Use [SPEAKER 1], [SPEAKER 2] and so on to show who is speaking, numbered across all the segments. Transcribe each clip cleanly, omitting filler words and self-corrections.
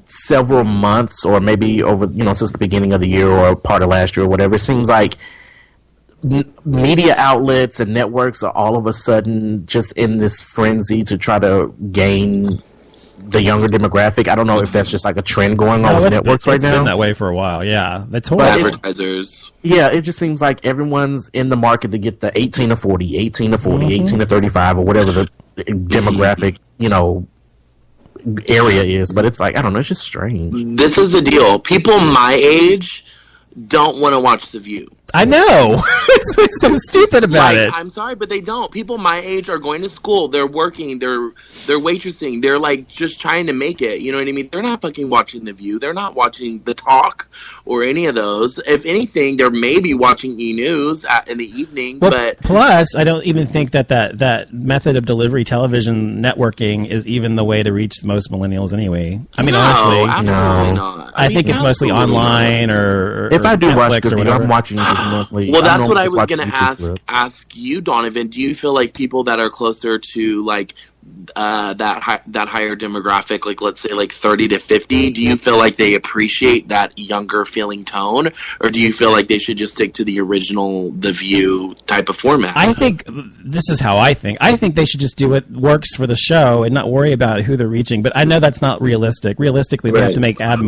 [SPEAKER 1] several months, or maybe over, since the beginning of the year or part of last year or whatever, it seems like media outlets and networks are all of a sudden just in this frenzy to try to gain the younger demographic. I don't know if that's just like a trend going on with networks right now.
[SPEAKER 2] It's been that way for a while, yeah. That's
[SPEAKER 3] advertisers.
[SPEAKER 1] Yeah, it just seems like everyone's in the market to get the 18 to 40, 18 to 40, 18 to 35, or whatever the demographic, area is. But it's like, I don't know, it's just strange.
[SPEAKER 3] This is the deal. People my age don't want to watch The View.
[SPEAKER 2] I know. It's so stupid about it.
[SPEAKER 3] I'm sorry, but they don't. People my age are going to school. They're working. They're waitressing. They're like just trying to make it. You know what I mean? They're not fucking watching The View. They're not watching The Talk or any of those. If anything, they're maybe watching E! News in the evening.
[SPEAKER 2] Well,
[SPEAKER 3] but
[SPEAKER 2] plus, I don't even think that method of delivery, television networking, is even the way to reach most millennials anyway. I mean, honestly,
[SPEAKER 3] absolutely not.
[SPEAKER 2] I think it's mostly online or
[SPEAKER 1] if I do
[SPEAKER 2] Netflix
[SPEAKER 1] watch The View, I'm watching this monthly.
[SPEAKER 3] Well, that's what I was going to ask you, Donovan. Do you feel like people that are closer to like that higher demographic, like let's say like 30 to 50, do you feel like they appreciate that younger feeling tone, or do you feel like they should just stick to the original The View type of format?
[SPEAKER 2] I think this is how I think. I think they should just do what works for the show and not worry about who they're reaching. But I know that's not realistic. Realistically, they have to make ad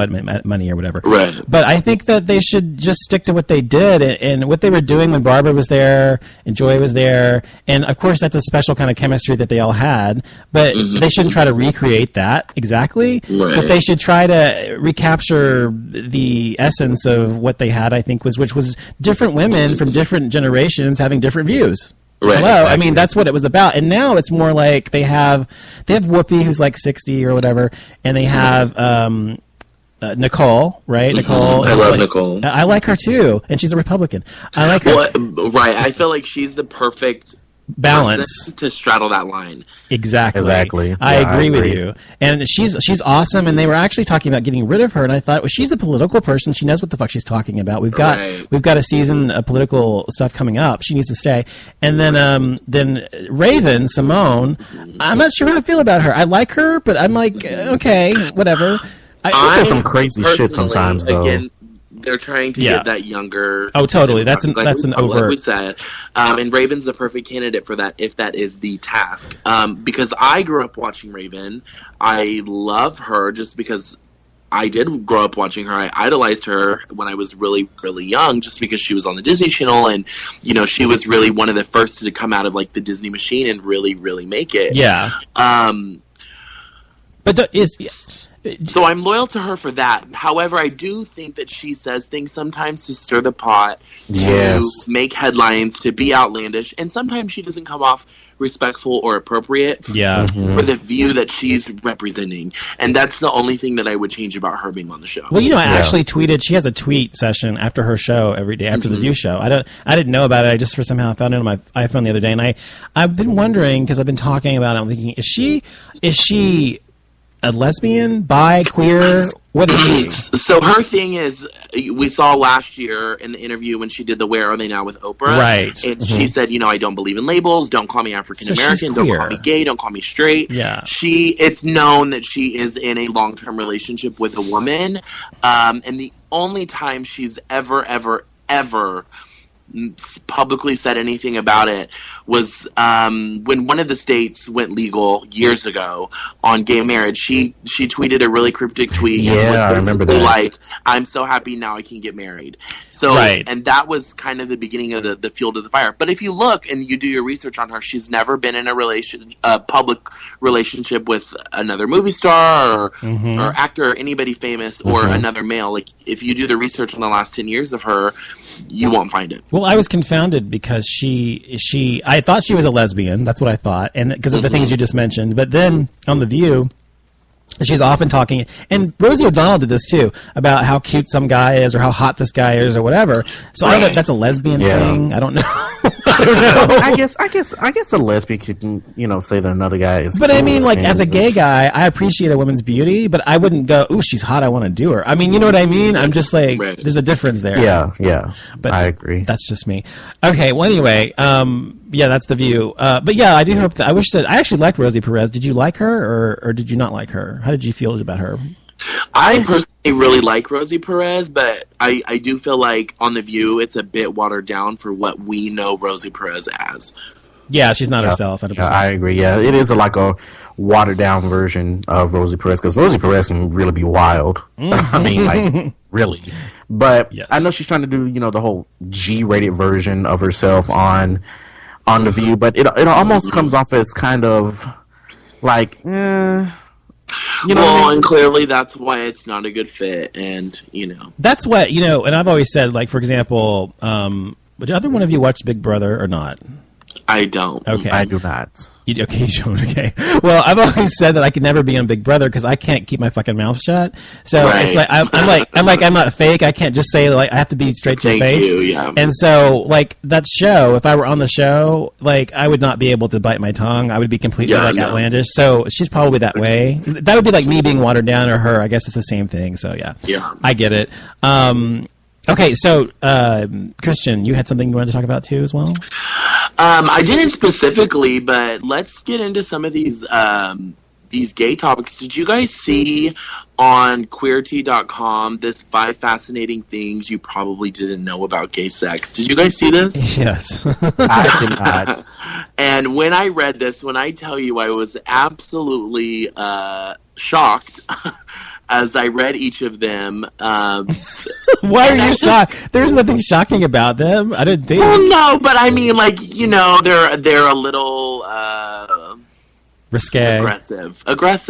[SPEAKER 2] money or whatever.
[SPEAKER 3] Right.
[SPEAKER 2] But I think that they should just stick to what they did and what they were doing when Barbara was there and Joy was there. And of course, that's a special kind of chemistry that they all had. But they shouldn't try to recreate that exactly. Right. But they should try to recapture the essence of what they had, I think, which was different women from different generations having different views.
[SPEAKER 3] Right.
[SPEAKER 2] Hello, I mean that's what it was about, and now it's more like they have Whoopi, who's like 60 or whatever, and they have Nicole, right? Nicole,
[SPEAKER 3] I love Nicole.
[SPEAKER 2] I like her too, and she's a Republican. I like her.
[SPEAKER 3] Well, right, I feel like she's the perfect
[SPEAKER 2] balance
[SPEAKER 3] to straddle that line.
[SPEAKER 2] Exactly. I agree with you. And she's awesome. And they were actually talking about getting rid of her. And I thought, well, she's the political person. She knows what the fuck she's talking about. We've got a season of political stuff coming up. She needs to stay. And then Raven Simone, I'm not sure how I feel about her. I like her, but I'm like, okay, whatever.
[SPEAKER 1] I some crazy shit sometimes, though.
[SPEAKER 3] Again, they're trying to get that younger.
[SPEAKER 2] Oh, totally. That's an overt.
[SPEAKER 3] Like we said, and Raven's the perfect candidate for that if that is the task. Because I grew up watching Raven, I love her just because I did grow up watching her. I idolized her when I was really, really young, just because she was on the Disney Channel, and she was really one of the first to come out of like the Disney machine and really, really make it.
[SPEAKER 2] Yeah.
[SPEAKER 3] So I'm loyal to her for that. However, I do think that she says things sometimes to stir the pot, to make headlines, to be outlandish, and sometimes she doesn't come off respectful or appropriate for the view that she's representing. And that's the only thing that I would change about her being on the show.
[SPEAKER 2] Well, I actually tweeted. She has a tweet session after her show every day after the View show. I didn't know about it. I just somehow found it on my iPhone the other day, and I've been wondering because I've been talking about it. I'm thinking, is she a lesbian, bi, queer? What is she?
[SPEAKER 3] So her thing is, we saw last year in the interview when she did the Where Are They Now with Oprah.
[SPEAKER 2] Right.
[SPEAKER 3] And she said, I don't believe in labels. Don't call me African American. Don't call me gay. Don't call me straight.
[SPEAKER 2] Yeah.
[SPEAKER 3] It's known that she is in a long-term relationship with a woman. And the only time she's ever publicly said anything about it was when one of the states went legal years ago on gay marriage. She tweeted a really cryptic tweet and was basically like, I'm so happy now I can get married. So and that was kind of the beginning of the fuel to the fire. But if you look and you do your research on her, she's never been in a public relationship with another movie star or actor or anybody famous or another male. Like if you do the research on the last 10 years of her, you won't find it.
[SPEAKER 2] Well, I was confounded because I thought she was a lesbian. That's what I thought, and because of the things you just mentioned. But then on The View, she's often talking, and Rosie O'Donnell did this too, about how cute some guy is or how hot this guy is or whatever. So I don't know if that's a lesbian thing. I don't know.
[SPEAKER 1] I guess a lesbian could, say that another guy is.
[SPEAKER 2] But I mean, like, as a gay guy, I appreciate a woman's beauty, but I wouldn't go, ooh, she's hot, I want to do her. I mean, you know what I mean? I'm just like, there's a difference there.
[SPEAKER 1] Yeah. But I agree.
[SPEAKER 2] That's just me. Okay, well, anyway, that's The View. But yeah, I do hope that, I actually liked Rosie Perez. Did you like her or did you not like her? How did you feel about her?
[SPEAKER 3] I personally really like Rosie Perez, but I do feel like on The View it's a bit watered down for what we know Rosie Perez as.
[SPEAKER 2] Yeah, she's not herself. 100%.
[SPEAKER 1] Yeah, I agree. Yeah, it is like a watered down version of Rosie Perez, because Rosie Perez can really be wild. I mean, like, really. But yes. I know she's trying to do, the whole G-rated version of herself on The View, but it almost comes off as kind of like,
[SPEAKER 3] well, and clearly that's why it's not a good fit, and
[SPEAKER 2] that's what and I've always said, like, for example, would either one of you watch Big Brother or not?
[SPEAKER 3] I don't.
[SPEAKER 1] Okay, I do not.
[SPEAKER 2] You don't. Okay. Well, I've always said that I could never be on Big Brother because I can't keep my fucking mouth shut. So It's like I'm not fake. I can't just say, like, I have to be straight to your face.
[SPEAKER 3] Yeah.
[SPEAKER 2] And so, like, that show, if I were on the show, like, I would not be able to bite my tongue. I would be completely outlandish. So she's probably that way. That would be like me being watered down, or her. I guess it's the same thing. So yeah. I get it. Okay, so Christian, you had something you wanted to talk about too, as well.
[SPEAKER 3] I didn't specifically, but let's get into some of these gay topics. Did you guys see on queerty.com this 5 fascinating things you probably didn't know about gay sex? Did you guys see this?
[SPEAKER 2] Yes.
[SPEAKER 1] I did not.
[SPEAKER 3] And when I read this, when I tell you I was absolutely shocked as I read each of them.
[SPEAKER 2] Why are you shocked? There's nothing shocking about them. I didn't think.
[SPEAKER 3] Well, no, but I mean, like, they're a little
[SPEAKER 2] risque,
[SPEAKER 3] aggressive.
[SPEAKER 2] Let's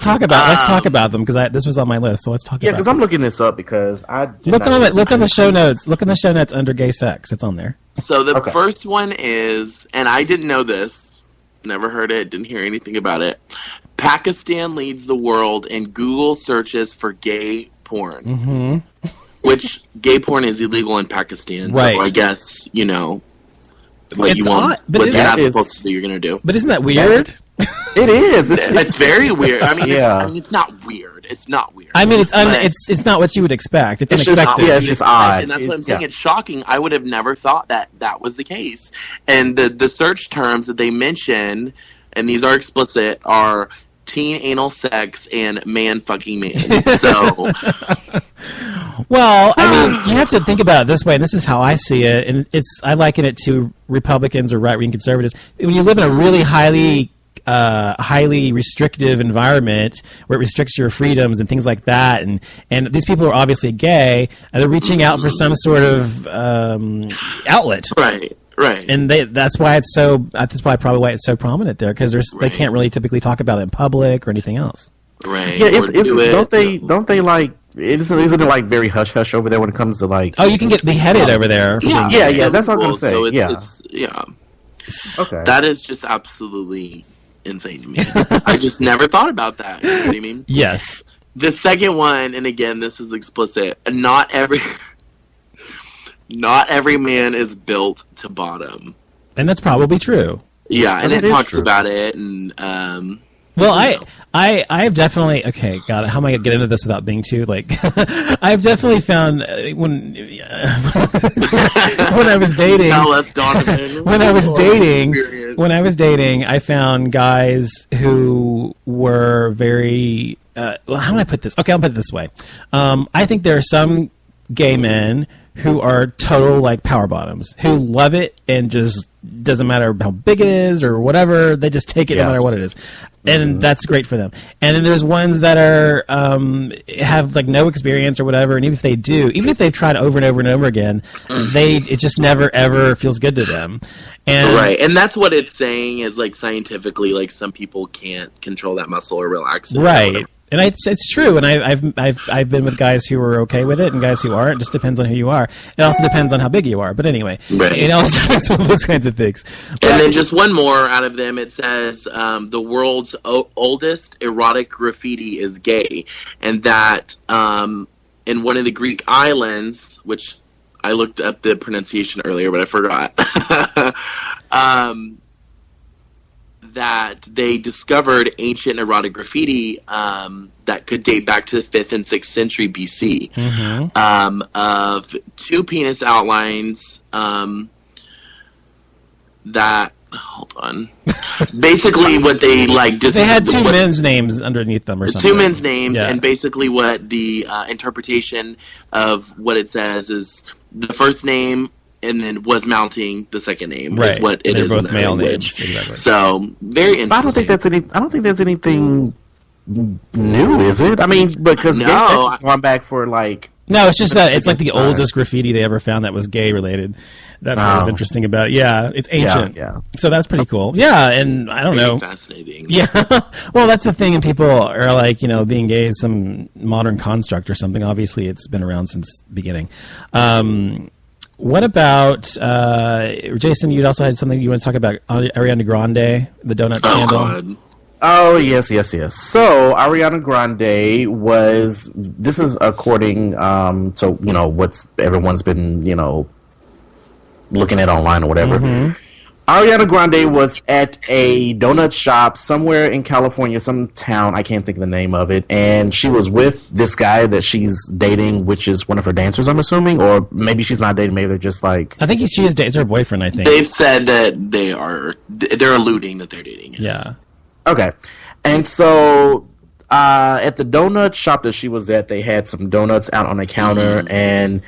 [SPEAKER 2] talk about them, because this was on my list. So let's talk.
[SPEAKER 1] Yeah, because I'm looking this up because I
[SPEAKER 2] look on the show notes. Look in the show notes under gay sex. It's on there.
[SPEAKER 3] So the first one is, and I didn't know this, never heard it, didn't hear anything about it. Pakistan leads the world in Google searches for gay porn, which gay porn is illegal in Pakistan.
[SPEAKER 2] Right.
[SPEAKER 3] So I guess what
[SPEAKER 2] it's
[SPEAKER 3] you want,
[SPEAKER 2] but
[SPEAKER 3] what you're not supposed to do, you're gonna do.
[SPEAKER 2] But isn't that weird?
[SPEAKER 1] It is.
[SPEAKER 3] It's very weird. I mean, it's not weird. It's not weird.
[SPEAKER 2] I mean, it's not what you would expect. It's unexpected.
[SPEAKER 1] It's just odd.
[SPEAKER 3] And that's what I'm saying. It's shocking. I would have never thought that was the case. And the search terms that they mention, and these are explicit, are teen anal sex and man fucking man. So,
[SPEAKER 2] well, I mean, you have to think about it this way, and this is how I see it, and I liken it to Republicans or right-wing conservatives. When you live in a really highly restrictive environment where it restricts your freedoms and things like that, and these people are obviously gay, and they're reaching out for some sort of outlet.
[SPEAKER 3] Right.
[SPEAKER 2] And that's why it's so. That's probably why it's so prominent there, because they can't really typically talk about it in public or anything else.
[SPEAKER 3] Right.
[SPEAKER 1] Yeah. Don't they like? Isn't it like very hush hush over there when it comes to like?
[SPEAKER 2] Oh, you can get beheaded over there.
[SPEAKER 1] Yeah. That's what I'm gonna say.
[SPEAKER 3] Okay. That is just absolutely insane to me. I just never thought about that. You know what I mean?
[SPEAKER 2] Yes.
[SPEAKER 3] The second one, and again, this is explicit. Not every man is built to bottom.
[SPEAKER 2] And that's probably true.
[SPEAKER 3] Yeah, and it talks about it, and
[SPEAKER 2] well, I've definitely got it. How am I gonna get into this without being too like? I've definitely found when I was dating.
[SPEAKER 3] Tell us, Donovan.
[SPEAKER 2] when I was dating, I found guys who were very. How do I put this? Okay, I'll put it this way. I think there are some gay men who are total like power bottoms, who love it and just doesn't matter how big it is or whatever, they just take it no matter what it is, and that's great for them. And then there's ones that are have like no experience or whatever, and even if they've tried over and over and over again, it just never ever feels good to them. And
[SPEAKER 3] right, and that's what it's saying is, like, scientifically, like, some people can't control that muscle or relax it.
[SPEAKER 2] Right. And it's true, and I've been with guys who are okay with it and guys who aren't. It just depends on who you are. It also depends on how big you are. But anyway, it also depends on those kinds of things.
[SPEAKER 3] And then just one more out of them. It says the world's oldest erotic graffiti is gay, and that in one of the Greek islands, which I looked up the pronunciation earlier, but I forgot. That they discovered ancient erotic graffiti that could date back to the 5th and 6th century BC of two penis outlines that hold on. Basically, what they just
[SPEAKER 2] they had two men's names underneath them, or something.
[SPEAKER 3] Two men's names, and basically what the interpretation of what it says is the first name, and then was mounting the second name is what it is in their language. Exactly. So very interesting.
[SPEAKER 1] But I don't think there's anything new, is it? I mean, because GayXYZ has gone back for
[SPEAKER 2] No, it's just that it's like the oldest graffiti they ever found that was gay related. That's what was interesting about it. Yeah, it's ancient. Yeah. So that's pretty cool. Yeah, and I don't know.
[SPEAKER 3] Fascinating.
[SPEAKER 2] Yeah. Well, that's the thing, and people are like, being gay is some modern construct or something. Obviously, it's been around since the beginning. What about, Jason, you also had something you want to talk about, Ariana Grande, the donut scandal?
[SPEAKER 3] God.
[SPEAKER 1] Oh, yes. So, Ariana Grande this is according to, what's everyone's been, looking at online or whatever. Mm-hmm. Ariana Grande was at a donut shop somewhere in California, some town, I can't think of the name of it, and she was with this guy that she's dating, which is one of her dancers, I'm assuming, or maybe she's not dating, maybe they're just like...
[SPEAKER 2] I think she is it's her boyfriend, I think.
[SPEAKER 3] They've said that they're alluding that they're dating. Yes.
[SPEAKER 2] Yeah.
[SPEAKER 1] Okay. And so, at the donut shop that she was at, they had some donuts out on the counter, and...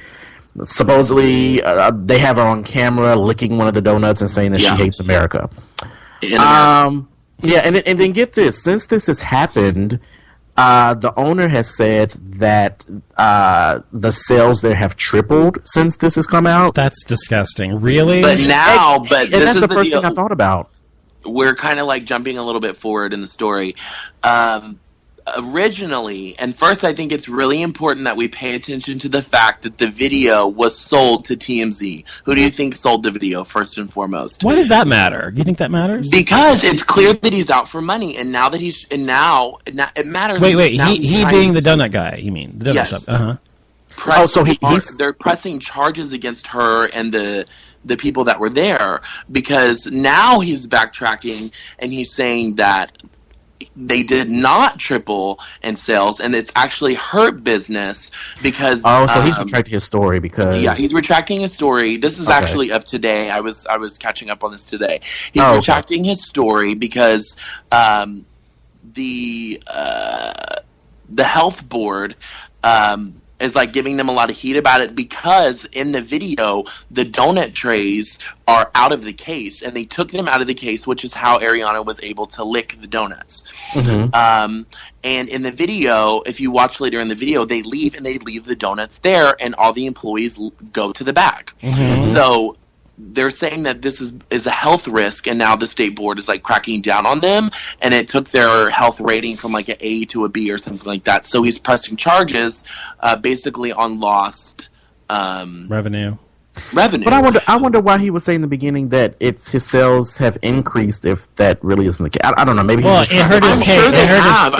[SPEAKER 1] supposedly, they have her on camera licking one of the donuts and saying that she hates America. And then get this. Since this has happened, the owner has said that the sales there have tripled since this has come out.
[SPEAKER 2] That's disgusting. Really?
[SPEAKER 3] But this is
[SPEAKER 1] the first thing I thought about.
[SPEAKER 3] We're kind of jumping a little bit forward in the story. Originally, and first I think it's really important that we pay attention to the fact that the video was sold to TMZ. Who do you think sold the video first and foremost?
[SPEAKER 2] Why does that matter? Do you think that matters?
[SPEAKER 3] Because it's clear that he's out for money, and now that now it matters.
[SPEAKER 2] Wait, he being the donut guy, you mean? The donut shop. Uh-huh.
[SPEAKER 3] They're pressing charges against her and the people that were there, because now he's backtracking and he's saying that they did not triple in sales, and it's actually hurt business because...
[SPEAKER 1] Oh, so he's retracting his story because...
[SPEAKER 3] Yeah, he's retracting his story. This is actually of today. I was catching up on this today. He's retracting his story because the health board... is giving them a lot of heat about it, because in the video the donut trays are out of the case, and they took them out of the case, which is how Ariana was able to lick the donuts. Mm-hmm. And in the video, if you watch later in the video, they leave the donuts there, and all the employees go to the back. Mm-hmm. So they're saying that this is a health risk, and now the state board is cracking down on them, and it took their health rating from an A to a B or something like that. So he's pressing charges basically on lost
[SPEAKER 2] revenue.
[SPEAKER 1] But I wonder why he was saying in the beginning that his sales have increased, if that really isn't the case. I don't know. Maybe
[SPEAKER 2] it hurt his case. It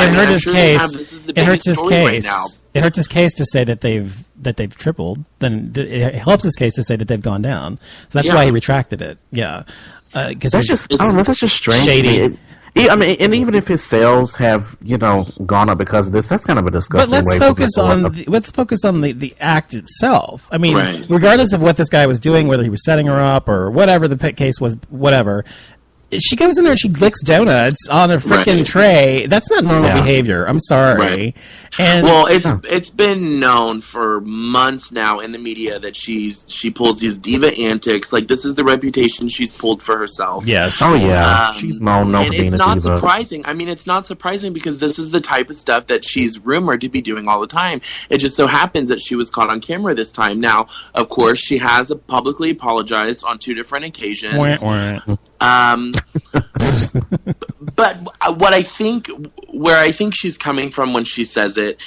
[SPEAKER 2] hurt his case.
[SPEAKER 3] This is the biggest story right now.
[SPEAKER 2] It hurts his case to say that they've tripled. Then it helps his case to say that they've gone down. So that's why he retracted it. Yeah, because
[SPEAKER 1] that's just that's just strange. Shady. I mean, and even if his sales have gone up because of this, that's kind of a disgusting.
[SPEAKER 2] But let's focus on the act itself. I mean, regardless of what this guy was doing, whether he was setting her up or whatever the case was, whatever. She goes in there and she licks donuts on a freaking tray. That's not normal behavior. I'm sorry.
[SPEAKER 3] Right.
[SPEAKER 2] And
[SPEAKER 3] it's been known for months now in the media that she pulls these diva antics. This is the reputation she's pulled for herself.
[SPEAKER 2] Yes.
[SPEAKER 1] Oh yeah. She's known for being a diva.
[SPEAKER 3] And it's not surprising. I mean, it's not surprising because this is the type of stuff that she's rumored to be doing all the time. It just so happens that she was caught on camera this time. Now, of course, she has publicly apologized on 2 different occasions. But where I think she's coming from when she says it,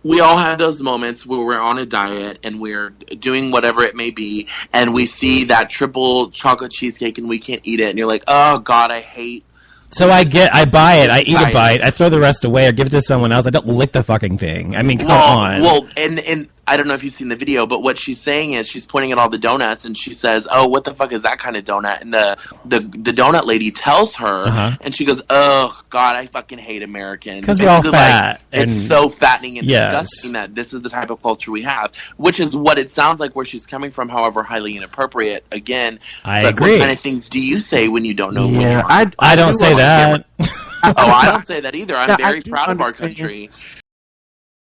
[SPEAKER 3] we all have those moments where we're on a diet and we're doing whatever it may be, and we see that triple chocolate cheesecake and we can't eat it, and you're like, oh God, I hate.
[SPEAKER 2] So I buy it, I eat a bite, I throw the rest away or give it to someone else. I don't lick the fucking thing. I mean, come on.
[SPEAKER 3] Well, and I don't know if you've seen the video, but what she's saying is she's pointing at all the donuts and she says, "Oh, what the fuck is that kind of donut?" And the donut lady tells her, and she goes, "Oh God, I fucking hate Americans
[SPEAKER 2] because we're all fat.
[SPEAKER 3] Like, it's so fattening and disgusting that this is the type of culture we have," which is what it sounds like where she's coming from. However, highly inappropriate. Again,
[SPEAKER 2] I agree.
[SPEAKER 3] What kind of things do you say when you don't know?
[SPEAKER 1] Yeah,
[SPEAKER 2] I don't say that.
[SPEAKER 3] I don't say that either. I'm very proud of our country.